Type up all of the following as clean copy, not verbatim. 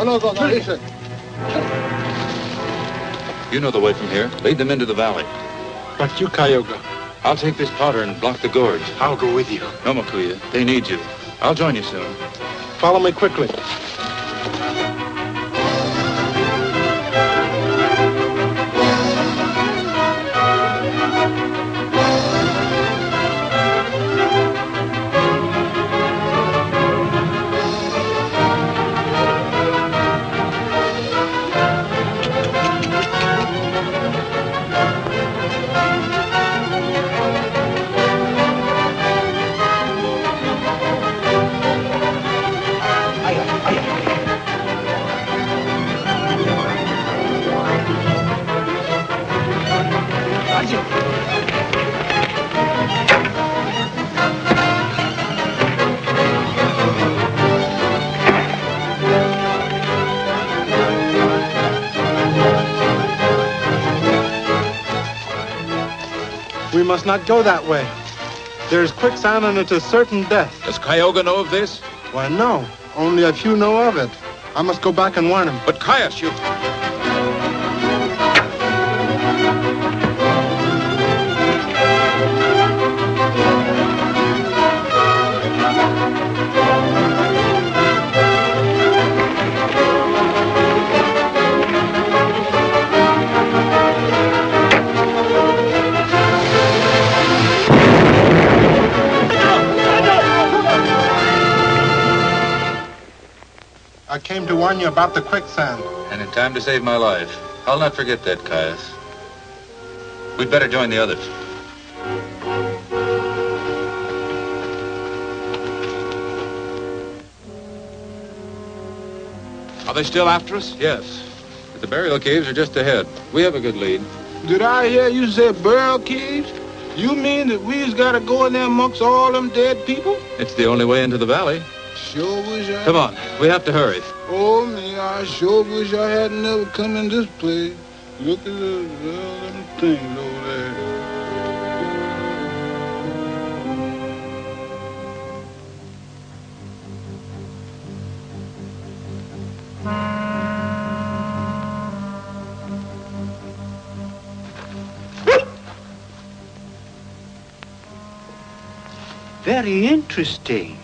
listen. You know the way from here. Lead them into the valley. But you, Kioga. I'll take this powder and block the gorge. I'll go with you. No, Makuya. They need you. I'll join you soon. Follow me quickly. We must not go that way. There's quicksand and it's a certain death. Does Kioga know of this? Why, no. Only a few know of it. I must go back and warn him. But Caius, you... I came to warn you about the quicksand. And in time to save my life. I'll not forget that, Caius. We'd better join the others. Are they still after us? Yes. But the burial caves are just ahead. We have a good lead. Did I hear you say burial caves? You mean that we's gotta go in there amongst all them dead people? It's the only way into the valley. Sure wish I... Come on, we have to hurry. Oh, me, I sure wish I had never come in this place. Look at those them things over there. Very interesting.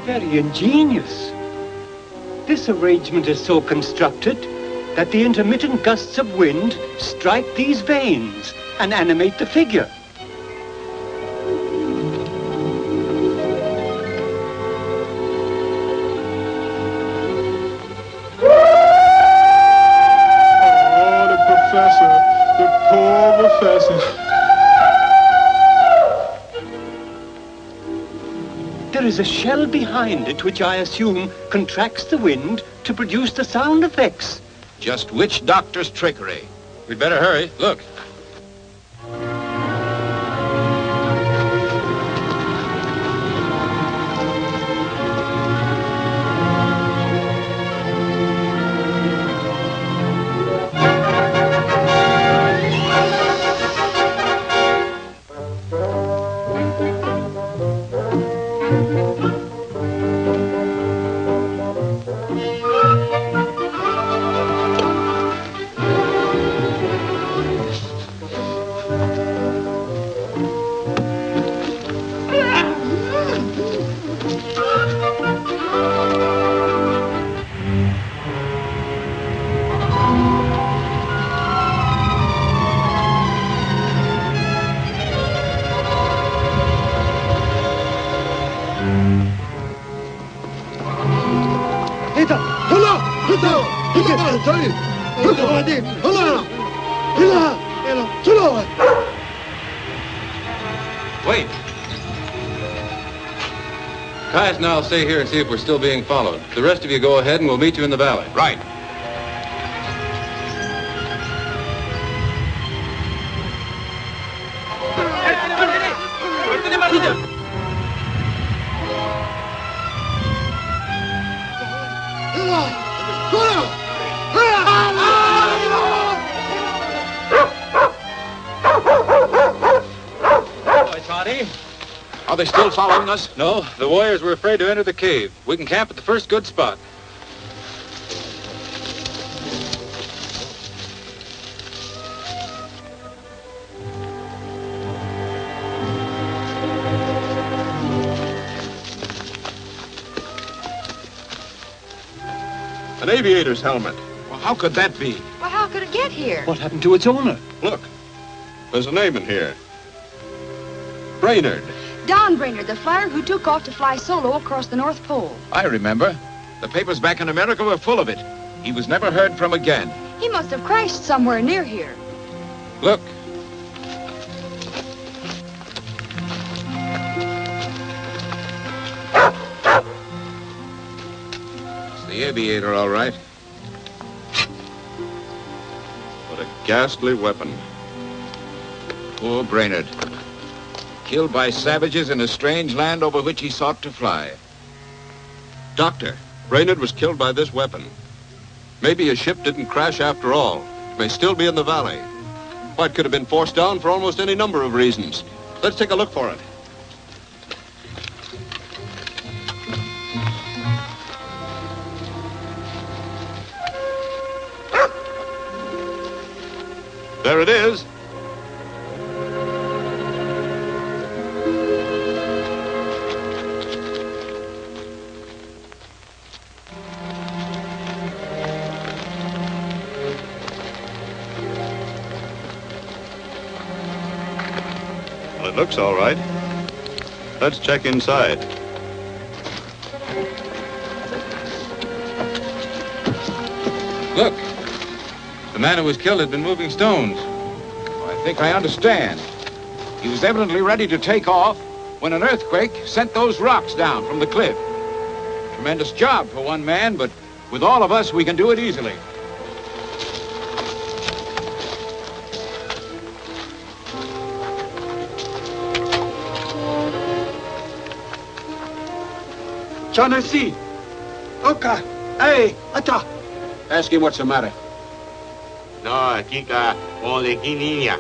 Very ingenious. This arrangement is so constructed that the intermittent gusts of wind strike these veins and animate the figure. Oh, the professor. The poor professor. There is a shell behind it which I assume contracts the wind to produce the sound effects. Just which doctor's trickery? We'd better hurry. Look. Wait. Caius and I'll stay here and see if we're still being followed. The rest of you go ahead and we'll meet you in the valley. Right. Are they still following us? No, the warriors were afraid to enter the cave. We can camp at the first good spot. An aviator's helmet. Well, how could that be? Well, how could it get here? What happened to its owner? Look, there's a name in here. Brainerd. Don Brainerd, the flyer who took off to fly solo across the North Pole. I remember. The papers back in America were full of it. He was never heard from again. He must have crashed somewhere near here. Look. It's the aviator, all right. What a ghastly weapon. Poor Brainerd. Killed by savages in a strange land over which he sought to fly. Doctor, Brainerd was killed by this weapon. Maybe his ship didn't crash after all. It may still be in the valley. Why, it could have been forced down for almost any number of reasons. Let's take a look for it. There it is. Well, it looks all right. Let's check inside. Look. The man who was killed had been moving stones. I think I understand. He was evidently ready to take off when an earthquake sent those rocks down from the cliff. Tremendous job for one man, but with all of us, we can do it easily. Chanasi! Oka! Hey, Ata! Ask him what's the matter. No, kika, ole kininya.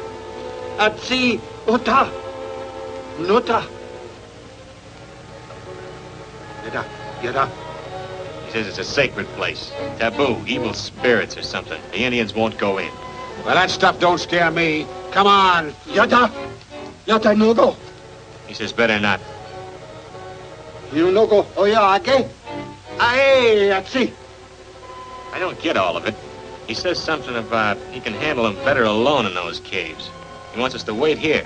Atsi! Ota! Nota! Yada. He says it's a sacred place. Taboo, evil spirits or something. The Indians won't go in. Well, that stuff don't scare me. Come on. Yada! Yada no go! He says better not. You no go. Oh, yeah, okay? Aye, Atsi! I don't get all of it. He says something about he can handle them better alone in those caves. He wants us to wait here.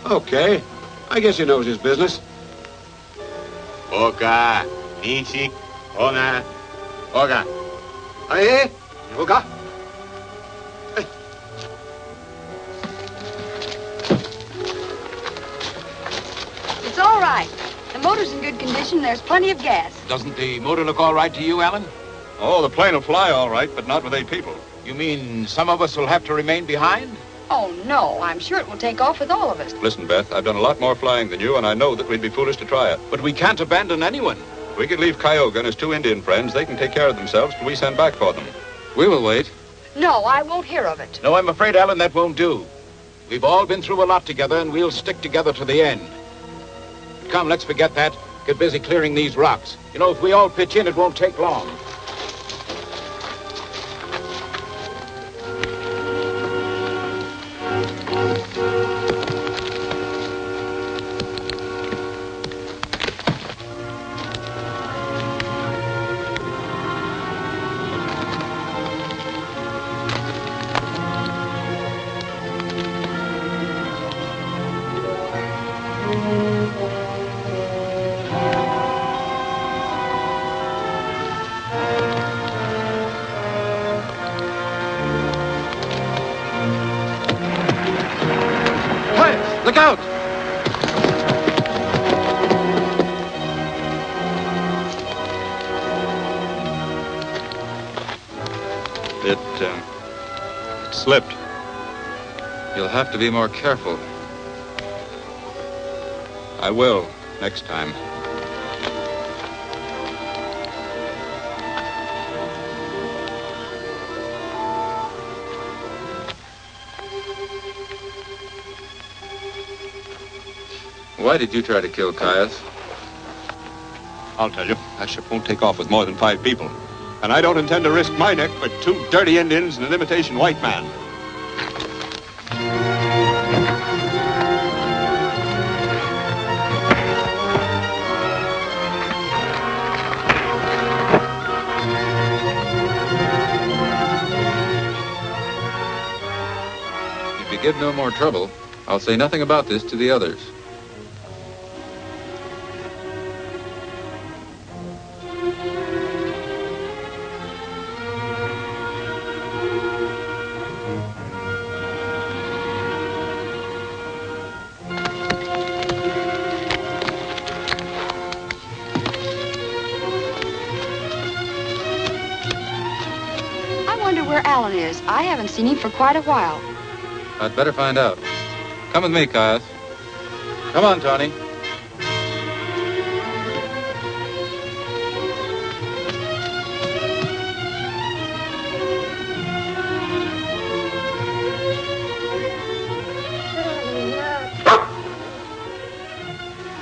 Okay. I guess he knows his business. Oka, Nichi, Ona, Oga. Aye, Yoga. It's all right. The motor's in good condition. There's plenty of gas. Doesn't the motor look all right to you, Alan? Oh, the plane will fly all right, but not with 8 people. You mean some of us will have to remain behind? Oh, no. I'm sure it will take off with all of us. Listen, Beth, I've done a lot more flying than you, and I know that we'd be foolish to try it. But we can't abandon anyone. We could leave Kioga and his 2 Indian friends. They can take care of themselves till we send back for them. We will wait. No, I won't hear of it. No, I'm afraid, Alan, that won't do. We've all been through a lot together, and we'll stick together to the end. Come, let's forget that. Get busy clearing these rocks. You know, if we all pitch in, it won't take long. Look out! It slipped. You'll have to be more careful. I will, next time. Why did you try to kill Caius? I'll tell you. That ship won't take off with more than 5 people. And I don't intend to risk my neck for 2 dirty Indians and an imitation white man. If you give no more trouble, I'll say nothing about this to the others. Alan is. I haven't seen him for quite a while. I'd better find out. Come with me, Caius. Come on, Tony.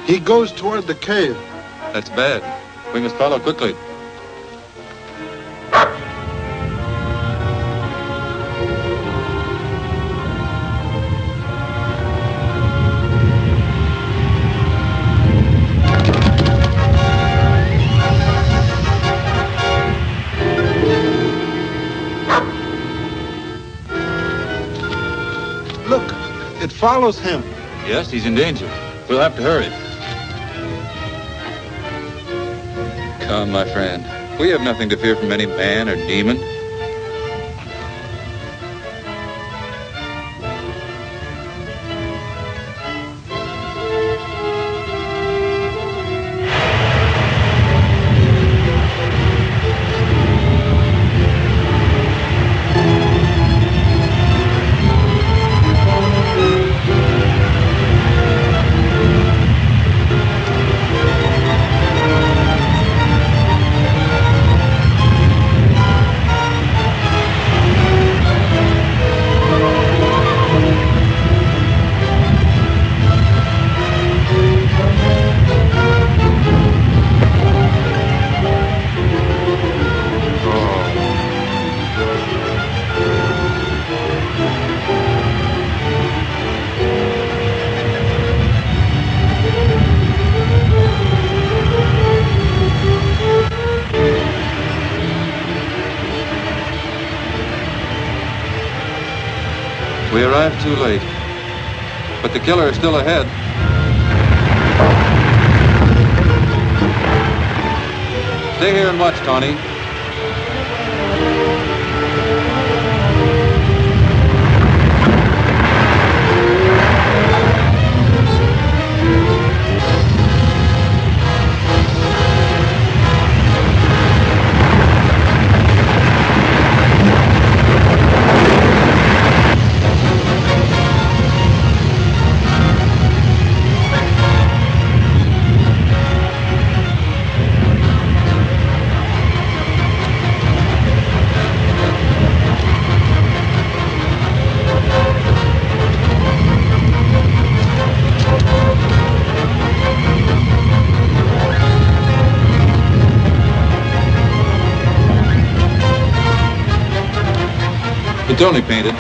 He goes toward the cave. That's bad. We must follow quickly. Look, it follows him. Yes, he's in danger. We'll have to hurry. Come, my friend. We have nothing to fear from any man or demon. We arrived too late, but the killer is still ahead. Stay here and watch, Tawny. It's only painted.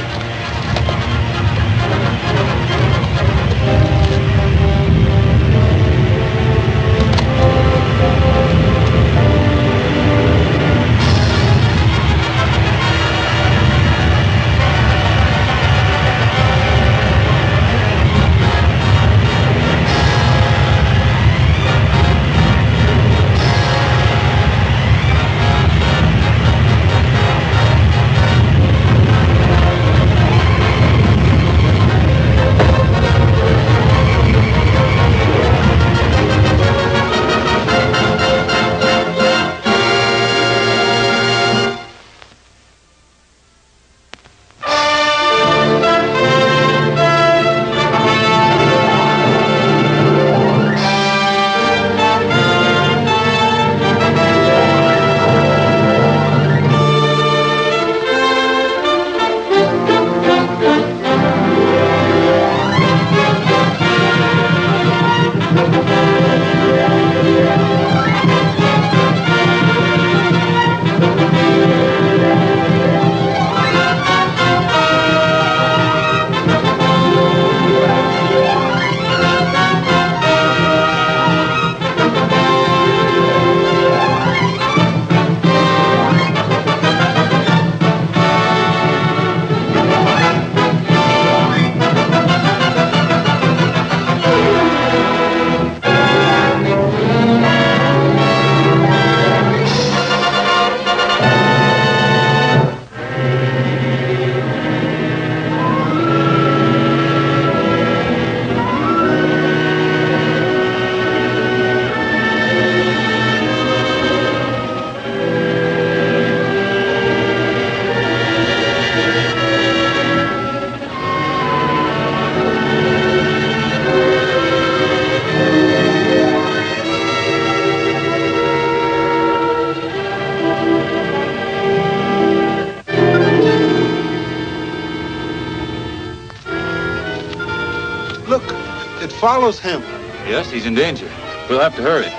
follows him. Yes, he's in danger. We'll have to hurry.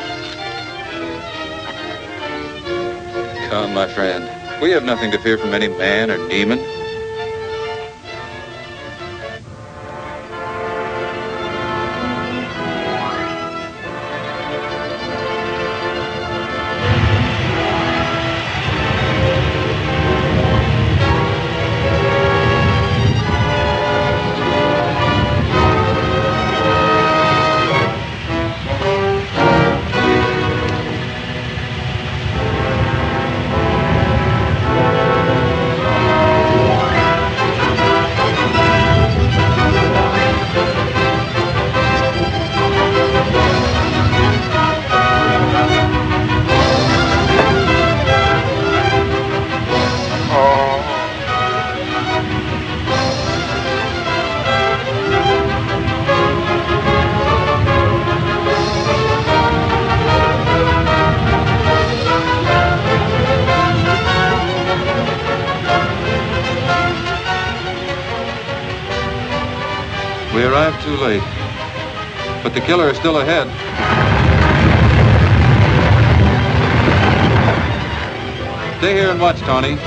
Come, my friend. We have nothing to fear from any man or demon. We arrived too late, but the killer is still ahead. Stay here and watch, Tony.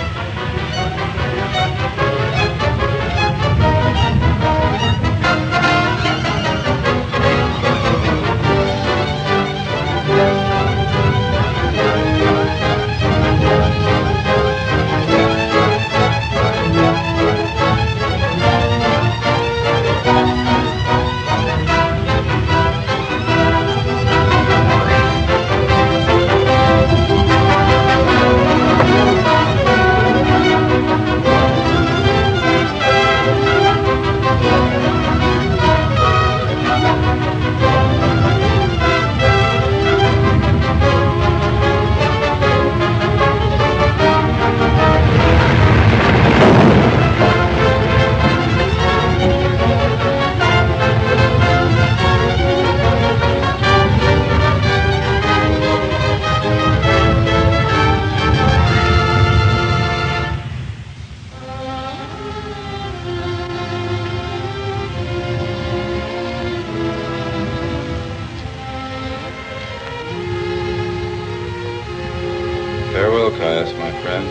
Farewell, Caius, my friend.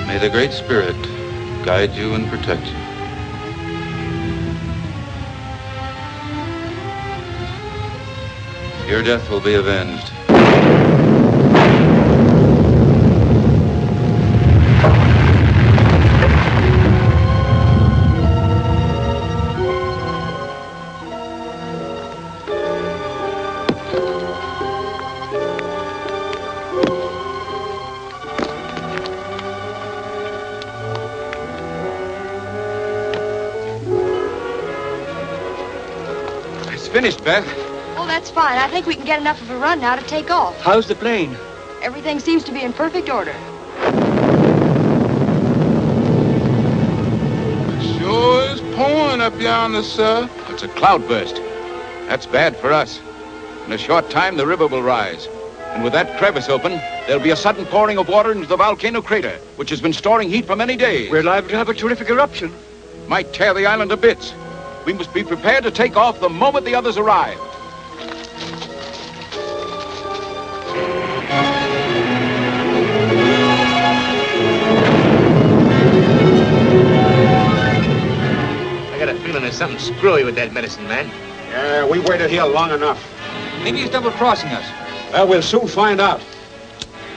May the Great Spirit guide you and protect you. Your death will be avenged. Finished, Beth. Oh, that's fine. I think we can get enough of a run now to take off. How's the plane? Everything seems to be in perfect order. Sure is pouring up yonder, sir. It's a cloudburst. That's bad for us. In a short time, the river will rise. And with that crevice open, there'll be a sudden pouring of water into the volcano crater, which has been storing heat for many days. We're liable to have a terrific eruption. Might tear the island to bits. We must be prepared to take off the moment the others arrive. I got a feeling there's something screwy with that medicine man. Yeah, we waited here long enough. Maybe he's double-crossing us. Well, we'll soon find out.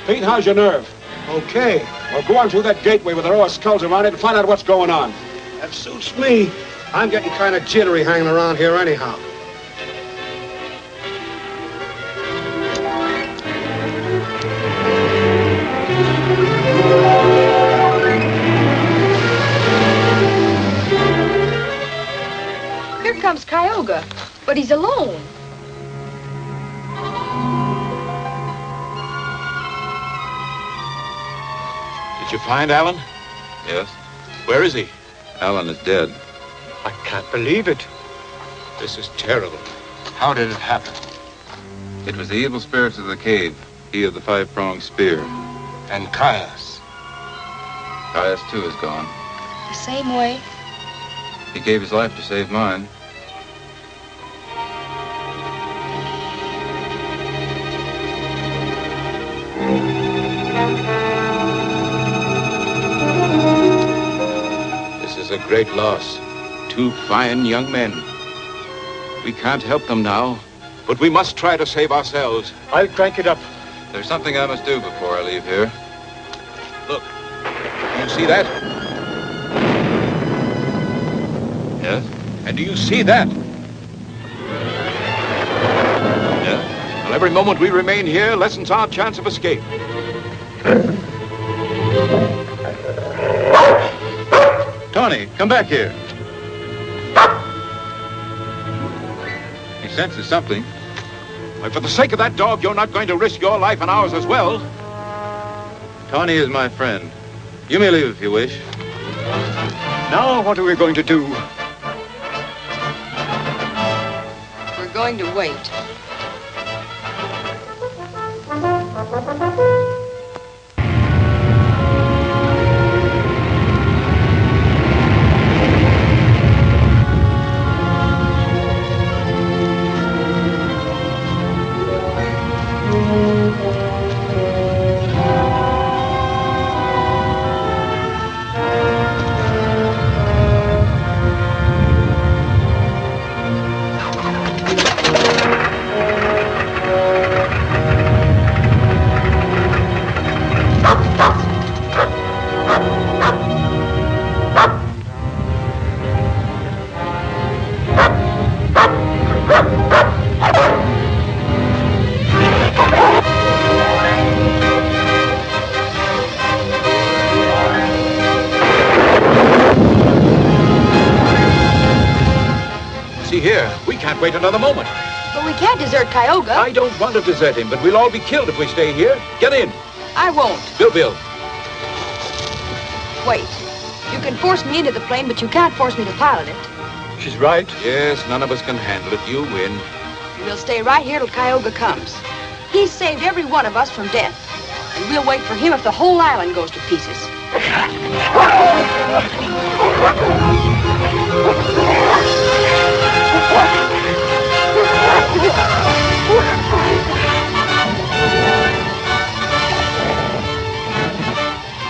Pete, how's your nerve? Okay. Well, go on through that gateway with the row of skulls around it and find out what's going on. That suits me. I'm getting kind of jittery hanging around here anyhow. Here comes Kioga, but he's alone. Did you find Alan? Yes, Where is he? Alan is dead. I can't believe it. This is terrible. How did it happen? It was the evil spirits of the cave, he of the five-pronged spear. And Caius. Caius, too, is gone. The same way. He gave his life to save mine. a great loss. 2 fine young men. We can't help them now, but we must try to save ourselves. I'll crank it up. There's something I must do before I leave here. Look, do you see that? Yes? And do you see that? Yes? Well, every moment we remain here lessens our chance of escape. Tony, come back here. He senses something. Why, for the sake of that dog, you're not going to risk your life and ours as well. Tony is my friend. You may leave if you wish. Now what are we going to do? We're going to wait. Wait another moment. But we can't desert Kioga. I don't want to desert him, but we'll all be killed if we stay here. Get in. I won't. Bill. Wait. You can force me into the plane, but you can't force me to pilot it. She's right. Yes, none of us can handle it. You win. We'll stay right here till Kioga comes. He's saved every one of us from death. And we'll wait for him if the whole island goes to pieces.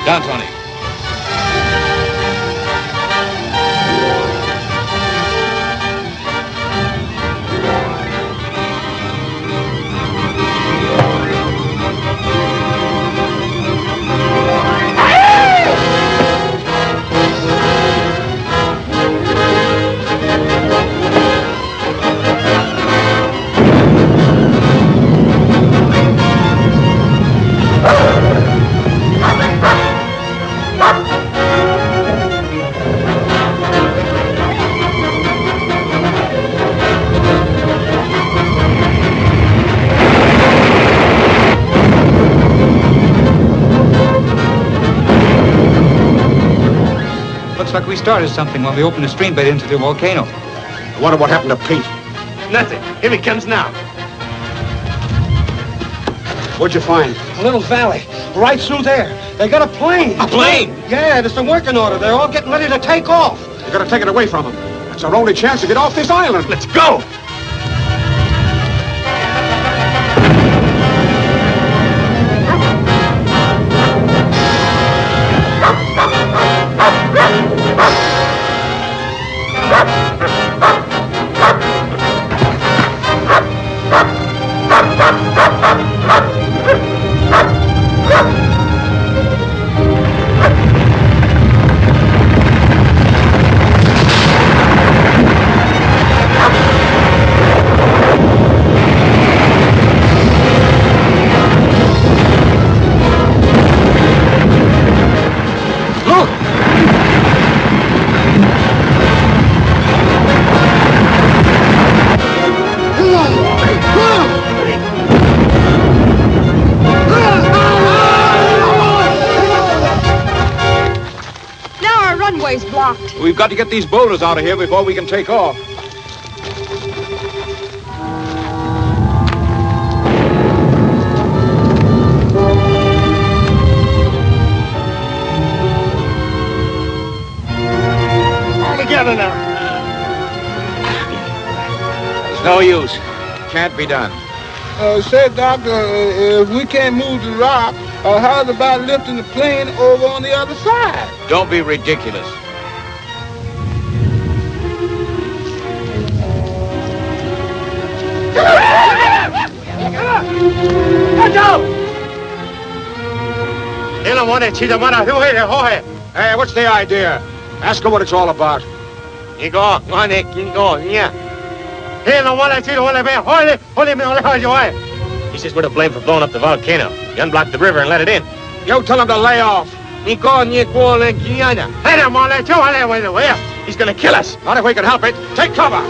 Down, Tony. Like we started something when we opened the stream bed into the volcano. I wonder what happened to Pete. Nothing. Here he comes now. What'd you find? A little valley. Right through there. They got a plane. A plane? Yeah, there's some working order. They're all getting ready to take off. You gotta take it away from them. That's our only chance to get off this island. Let's go! We've got to get these boulders out of here before we can take off. All together now. It's no use. Can't be done. Say, Doctor, if we can't move the rock, how's about lifting the plane over on the other side? Don't be ridiculous. Hey, what's the idea? Ask her what it's all about. He says we're to blame for blowing up the volcano. You unblocked the river and let it in. You tell him to lay off. He's gonna kill us. Not if we can help it. Take cover.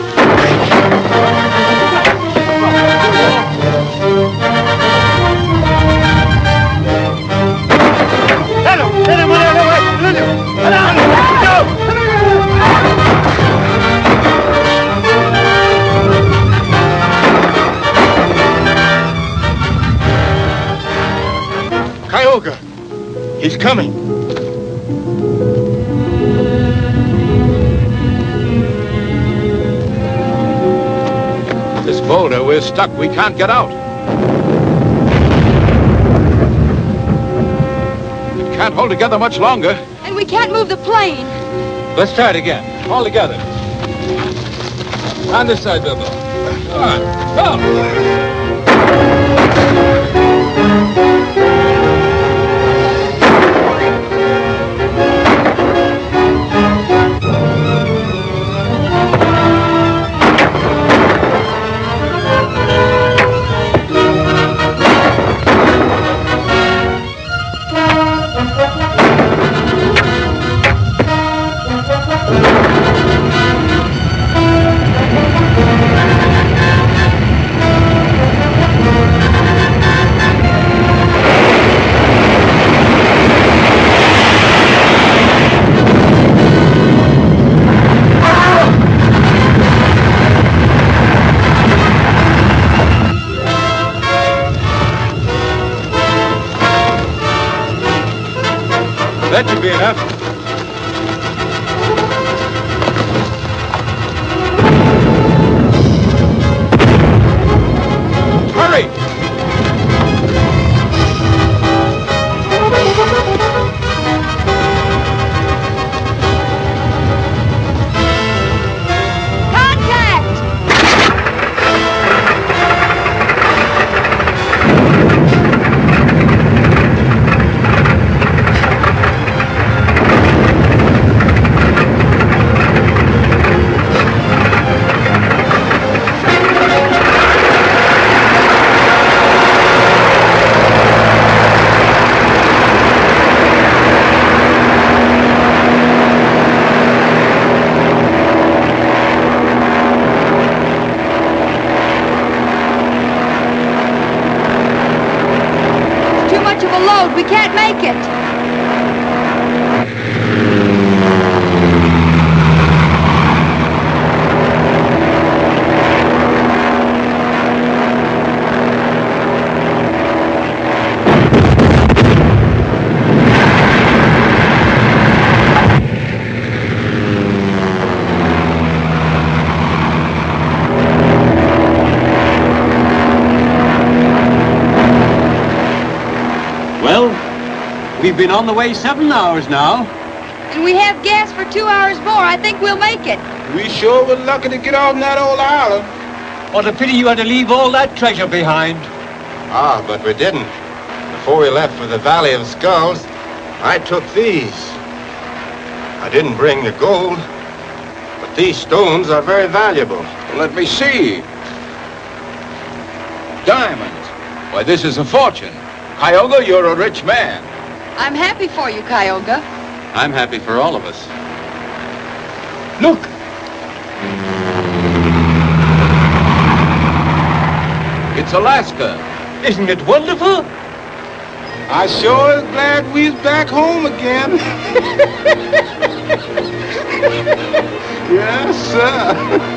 Kioga, he's coming. This boulder, we're stuck. We can't get out. It can't hold together much longer. And we can't move the plane. Let's try it again. All together. On this side, Bilbo. Come on. Come! That should be enough. Hurry! We can't make it. We've been on the way 7 hours now. And we have gas for 2 hours more. I think we'll make it. We sure were lucky to get off that old island. What a pity you had to leave all that treasure behind. Ah, but we didn't. Before we left for the Valley of Skulls, I took these. I didn't bring the gold, but these stones are very valuable. Let me see. Diamonds. Why, this is a fortune. Kioga, you're a rich man. I'm happy for you, Kioga. I'm happy for all of us. Look! It's Alaska. Isn't it wonderful? I sure is glad we's back home again. Yes, sir.